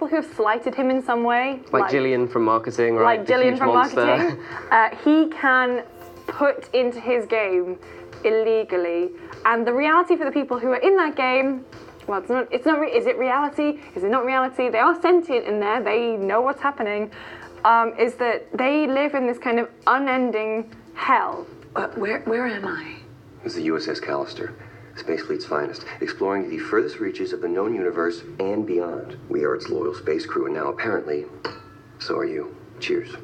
people who have slighted him in some way. Like Gillian from marketing, right? Like Gillian from marketing. He can put into his game illegally. And the reality for the people who are in that game, well, is it reality? Is it not reality? They are sentient in there. They know what's happening. Is that they live in this kind of unending hell. Where am I? This is the USS Callister, Space Fleet's finest, exploring the furthest reaches of the known universe and beyond. We are its loyal space crew, and now apparently, so are you. Cheers.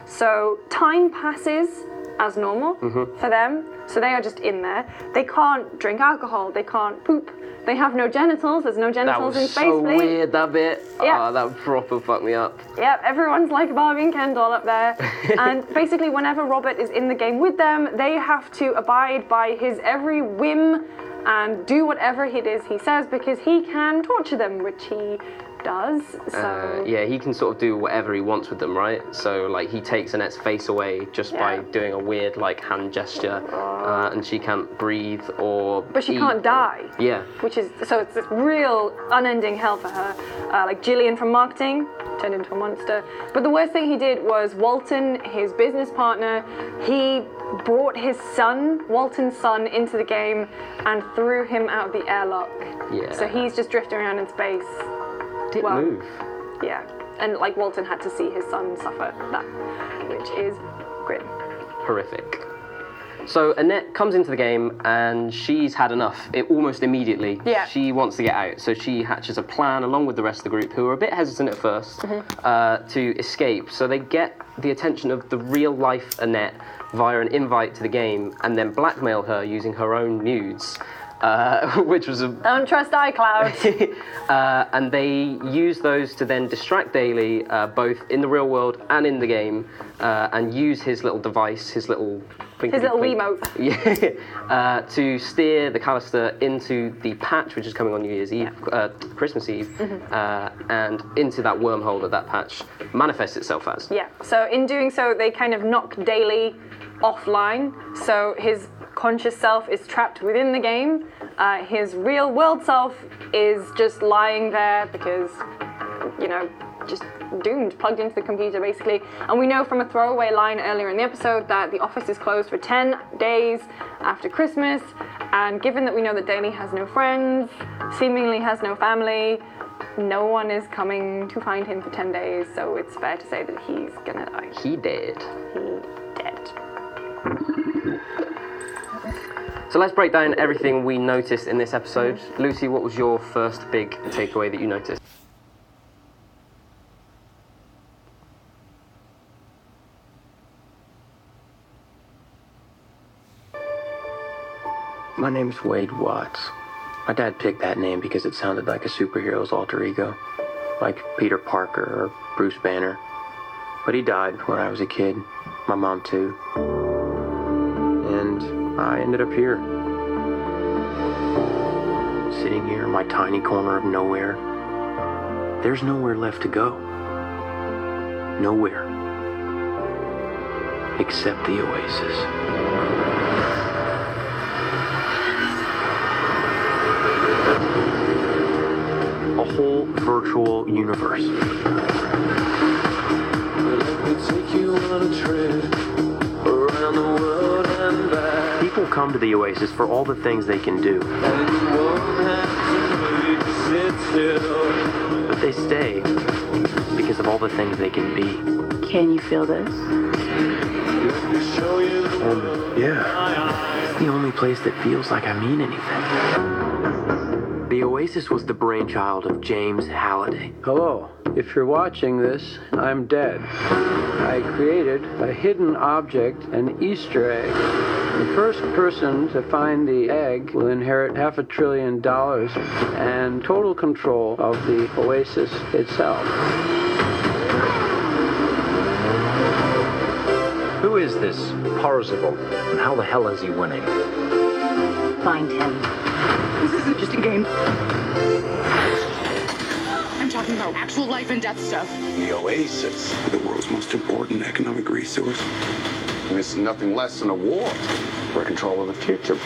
So time passes as normal for them. So they are just in there. They can't drink alcohol. They can't poop. They have no genitals. There's no genitals in Space Fleet. That was so weird, that bit. Yeah. Oh, that would proper fuck me up. Yep, everyone's like Barbie and Ken doll up there. And basically, whenever Robert is in the game with them, they have to abide by his every whim and do whatever it is he says, because he can torture them, which he does. So yeah, he can sort of do whatever he wants with them, right? So like he takes Annette's face away just by doing a weird like hand gesture, and she can't breathe or but she can't die. Yeah. Which is, so it's this real unending hell for her. Like Gillian from marketing turned into a monster. But the worst thing he did was Walton, his business partner, he brought his son, Walton's son, into the game and threw him out of the airlock. Yeah. So he's just drifting around in space. Didn't move. Yeah. And like Walton had to see his son suffer that, which is grim. Horrific. So Annette comes into the game and she's had enough almost immediately. Yeah. She wants to get out, so she hatches a plan along with the rest of the group, who are a bit hesitant at first, to escape. So they get the attention of the real-life Annette via an invite to the game, and then blackmail her using her own nudes. Which was Don't trust iCloud. and they use those to then distract Daly, both in the real world and in the game, and use his little device, his little Wiimote. Yeah, to steer the Callister into the patch, which is coming on New Year's Eve, Christmas Eve, and into that wormhole that patch manifests itself as. Yeah, so in doing so, they kind of knock Daly offline, so his conscious self is trapped within the game. His real world self is just lying there because, you know, just doomed, plugged into the computer basically. And we know from a throwaway line earlier in the episode that the office is closed for 10 days after Christmas. And given that we know that Daly has no friends, seemingly has no family, no one is coming to find him for 10 days. So it's fair to say that he's gonna die. He dead. He dead. So let's break down everything we noticed in this episode. Lucy, what was your first big takeaway that you noticed? My name's Wade Watts. My dad picked that name because it sounded like a superhero's alter ego, like Peter Parker or Bruce Banner. But he died when I was a kid, my mom too. And I ended up here. Sitting here in my tiny corner of nowhere. There's nowhere left to go. Nowhere. Except the Oasis. A whole virtual universe. People come to the Oasis for all the things they can do. But they stay because of all the things they can be. Can you feel this? Yeah. It's the only place that feels like I mean anything. The Oasis was the brainchild of James Halliday. Hello. If you're watching this, I'm dead. I created a hidden object, an Easter egg. The first person to find the egg will inherit $500 billion and total control of the Oasis itself. Who is this Parzival, and how the hell is he winning? Find him. This isn't just a game. I'm talking about actual life and death stuff. The Oasis, the world's most important economic resource. And it's nothing less than a war for control of the future.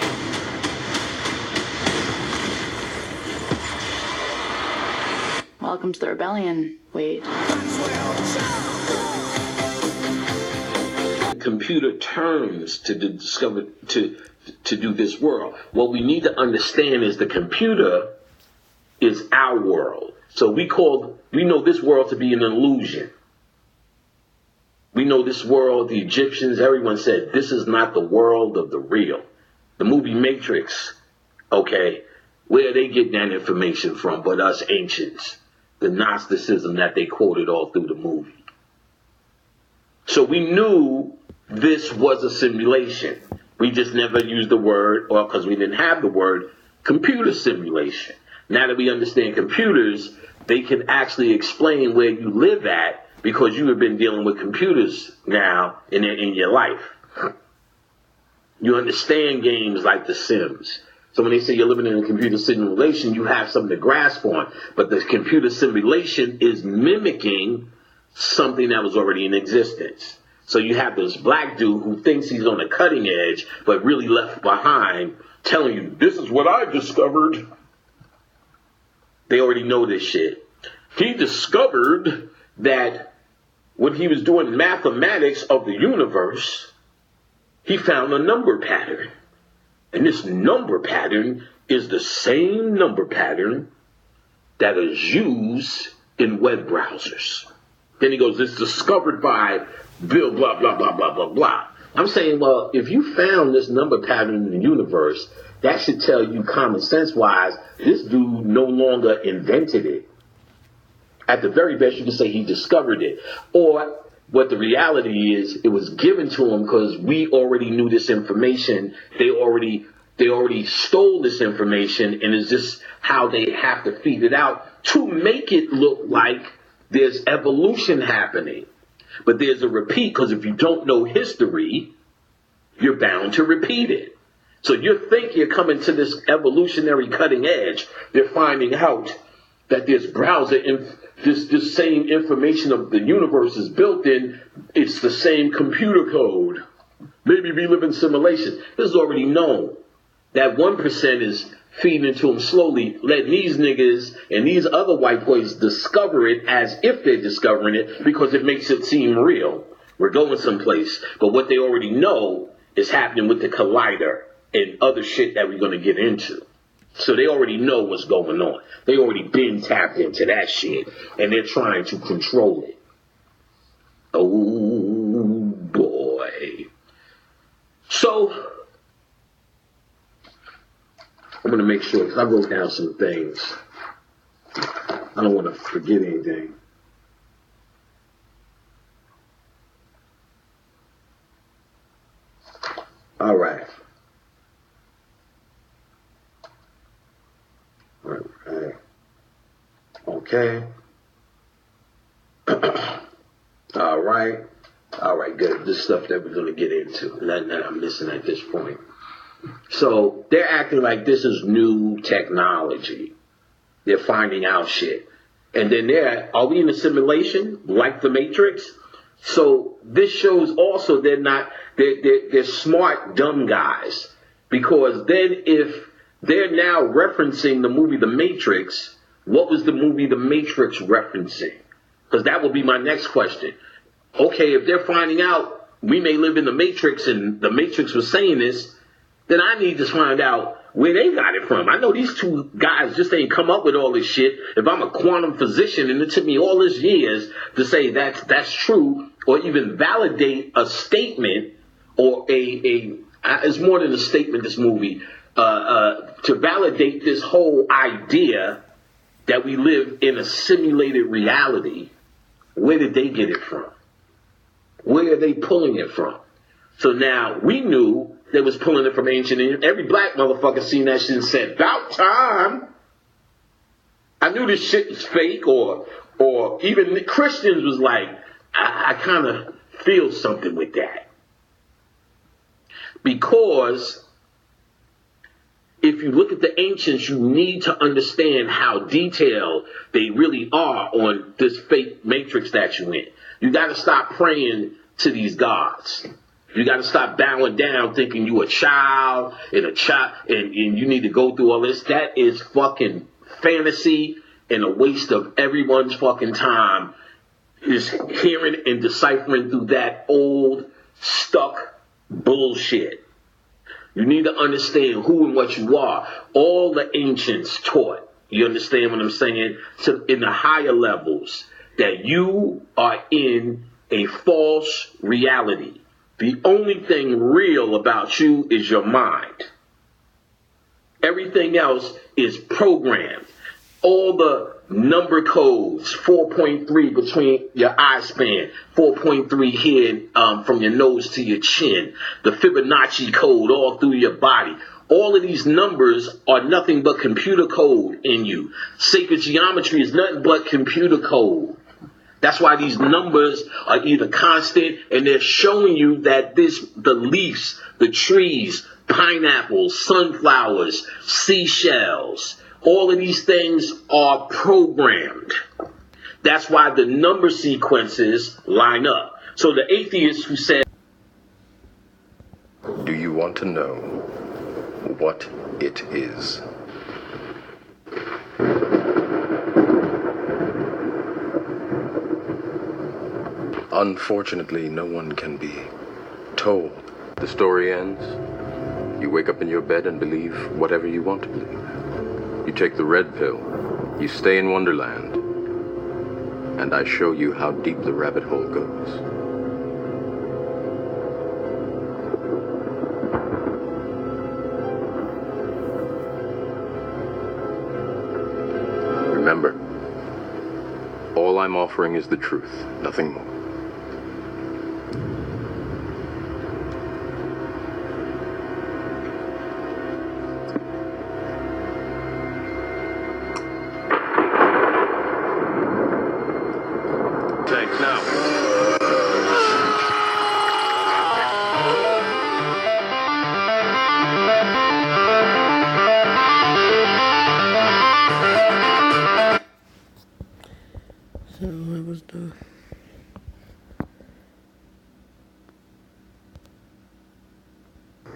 Welcome to the rebellion, Wade. Computer terms to discover to do this world. What we need to understand is the computer is our world. So we know this world to be an illusion. We know this world, the Egyptians, everyone said, this is not the world of the real. The movie Matrix, okay, where are they getting that information from but us ancients? The Gnosticism that they quoted all through the movie. So we knew this was a simulation. We just never used the word, or because we didn't have the word, computer simulation. Now that we understand computers, they can actually explain where you live at because you have been dealing with computers now in your life. You understand games like The Sims. So when they say you're living in a computer simulation, you have something to grasp on. But the computer simulation is mimicking something that was already in existence. So you have this black dude who thinks he's on the cutting edge, but really left behind, telling you, this is what I discovered. They already know this shit. He discovered that when he was doing mathematics of the universe, he found a number pattern. And this number pattern is the same number pattern that is used in web browsers. Then he goes, it's discovered by Bill, blah, blah, blah, blah, blah, blah. I'm saying, well, if you found this number pattern in the universe, that should tell you common sense-wise, this dude no longer invented it. At the very best, you can say he discovered it. Or what the reality is, it was given to him because we already knew this information. They already stole this information, and it's just how they have to feed it out to make it look like there's evolution happening. But there's a repeat, because if you don't know history, you're bound to repeat it. So you think you're coming to this evolutionary cutting edge. They're finding out that this browser, this same information of the universe is built in. It's the same computer code. Maybe we live in simulation. This is already known. That 1% is feeding into them slowly, letting these niggas and these other white boys discover it as if they're discovering it because it makes it seem real. We're going someplace. But what they already know is happening with the collider and other shit that we're going to get into. So they already know what's going on. They already been tapped into that shit, and they're trying to control it. Oh, boy. So I'm going to make sure, because I wrote down some things. I don't want to forget anything. All right. Okay. All right, good. This stuff that we're going to get into, that I'm missing at this point. So they're acting like this is new technology. They're finding out shit. And then are we in a simulation like the Matrix? So this shows also they're smart, dumb guys. Because then if they're now referencing the movie The Matrix, what was the movie The Matrix referencing? Because that would be my next question. Okay, if they're finding out we may live in the Matrix and the Matrix was saying this, then I need to find out where they got it from. I know these two guys just ain't come up with all this shit. If I'm a quantum physician and it took me all these years to say that's true or even validate a statement or it's more than a statement, this movie, to validate this whole idea that we live in a simulated reality, where did they get it from? Where are they pulling it from? So now we knew they was pulling it from ancient. Every black motherfucker seen that shit and said, "About time." I knew this shit was fake, or even the Christians was like, I kind of feel something with that. Because if you look at the ancients, you need to understand how detailed they really are on this fake matrix that you in. You got to stop praying to these gods. You got to stop bowing down thinking you a child and you need to go through all this. That is fucking fantasy and a waste of everyone's fucking time is hearing and deciphering through that old, stuck bullshit. You need to understand who and what you are. All the ancients taught, you understand what I'm saying? So in the higher levels, that you are in a false reality. The only thing real about you is your mind. Everything else is programmed. All the number codes, 4.3 between your eye span, 4.3 here from your nose to your chin, the Fibonacci code all through your body. All of these numbers are nothing but computer code in you. Sacred geometry is nothing but computer code. That's why these numbers are either constant and they're showing you that the leaves, the trees, pineapples, sunflowers, seashells, all of these things are programmed. That's why the number sequences line up. So the atheist who said, do you want to know what it is? Unfortunately, no one can be told. The story ends. You wake up in your bed and believe whatever you want to believe. You take the red pill. You stay in Wonderland. And I show you how deep the rabbit hole goes. Remember, all I'm offering is the truth, nothing more.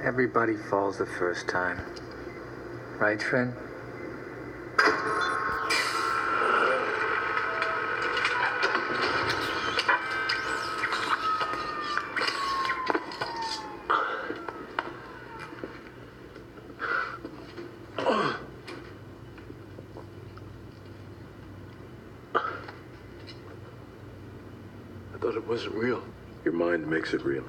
Everybody falls the first time. Right, friend? I thought it wasn't real. Your mind makes it real.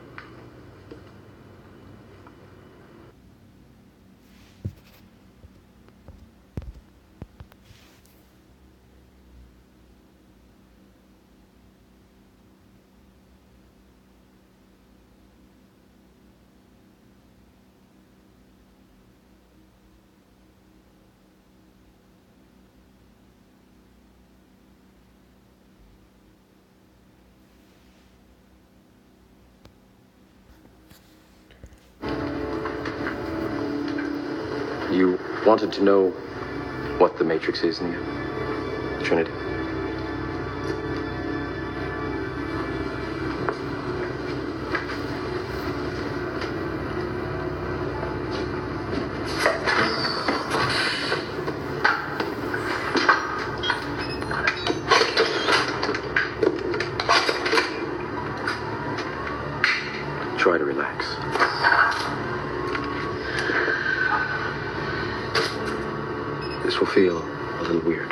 You wanted to know what the Matrix is, Neo? Trinity. Try to relax. This will feel a little weird.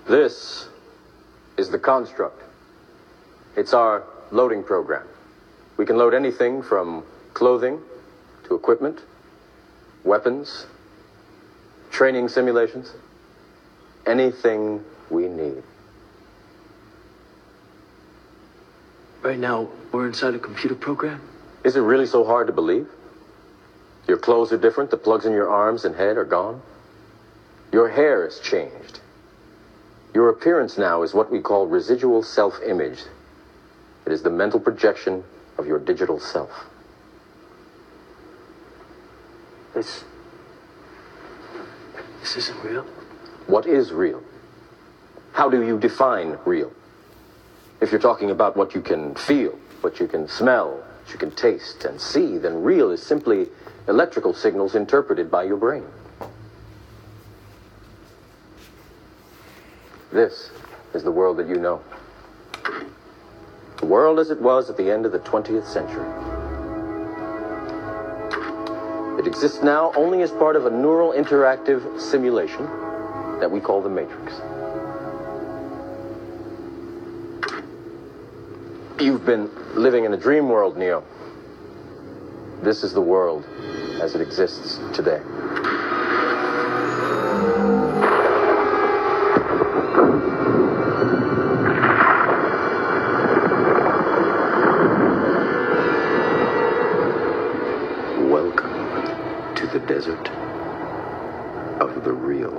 This is the construct. It's our loading program. We can load anything from clothing to equipment, weapons, training simulations, anything we need. Right now, we're inside a computer program? Is it really so hard to believe? Your clothes are different, the plugs in your arms and head are gone. Your hair has changed. Your appearance now is what we call residual self-image. It is the mental projection of your digital self. This isn't real. What is real? How do you define real? If you're talking about what you can feel, what you can smell, what you can taste and see, then real is simply electrical signals interpreted by your brain. This is the world that you know. The world as it was at the end of the 20th century. It exists now only as part of a neural interactive simulation that we call the Matrix. You've been living in a dream world, Neo. This is the world as it exists today. Welcome to the desert of the real.